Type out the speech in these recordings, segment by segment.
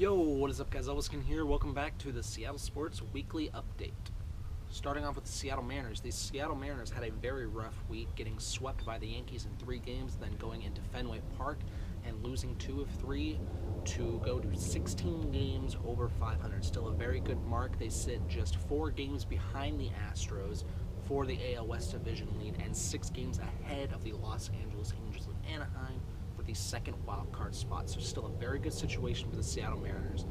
Yo, what is up guys, ElbowSkinn here. Welcome back to the Seattle Sports Weekly Update. Starting off with the Seattle Mariners. The Seattle Mariners had a very rough week, getting swept by the Yankees in 3 games, then going into Fenway Park and losing 2 of 3 to go to 16 games over 500. Still a very good mark. They sit just 4 games behind the Astros for the AL West Division lead and 6 games ahead of the Los Angeles Angels of Anaheim for the second wild card spot. So still a very good situation for the Seattle Mariners,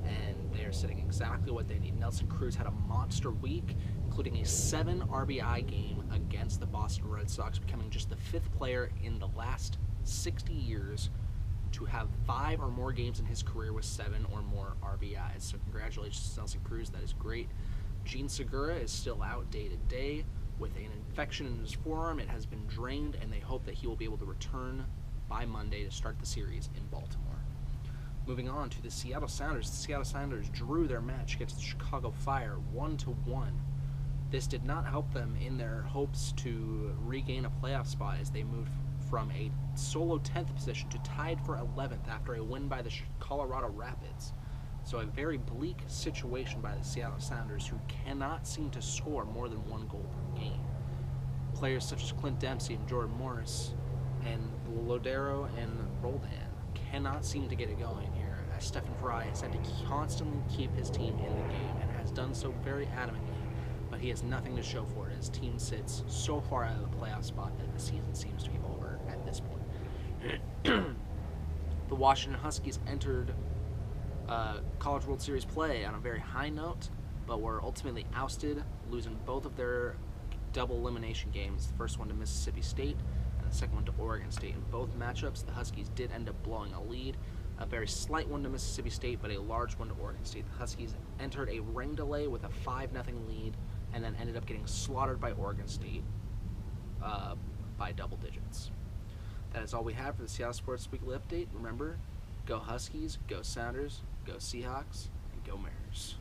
and they are sitting exactly what they need. Nelson Cruz had a monster week, including a 7 RBI game against the Boston Red Sox, becoming just the 5th player in the last 60 years to have 5 or more games in his career with 7 or more RBIs. So congratulations to Nelson Cruz, that is great. Gene Segura is still out day to day with an infection in his forearm. It has been drained, and they hope that he will be able to return by Monday to start the series in Baltimore. Moving on to the Seattle Sounders. The Seattle Sounders drew their match against the Chicago Fire 1-1. This did not help them in their hopes to regain a playoff spot, as they moved from a solo 10th position to tied for 11th after a win by the Colorado Rapids. So a very bleak situation by the Seattle Sounders, who cannot seem to score more than 1 goal per game. Players such as Clint Dempsey and Jordan Morris and Lodero and Roldan cannot seem to get it going here, as Stephen Fry has had to constantly keep his team in the game and has done so very adamantly, but he has nothing to show for it. His team sits so far out of the playoff spot that the season seems to be over at this point. The Washington Huskies entered College World Series play on a very high note, but were ultimately ousted, losing both of their double elimination games, the first one to Mississippi State and the second one to Oregon State. In both matchups, the Huskies did end up blowing a lead, a very slight one to Mississippi State, but a large one to Oregon State. The Huskies entered a rain delay with a 5-0 lead, and then ended up getting slaughtered by Oregon State by double digits. That is all we have for the Seattle Sports Weekly Update. Remember, go Huskies, go Sounders, go Seahawks, and go Mariners.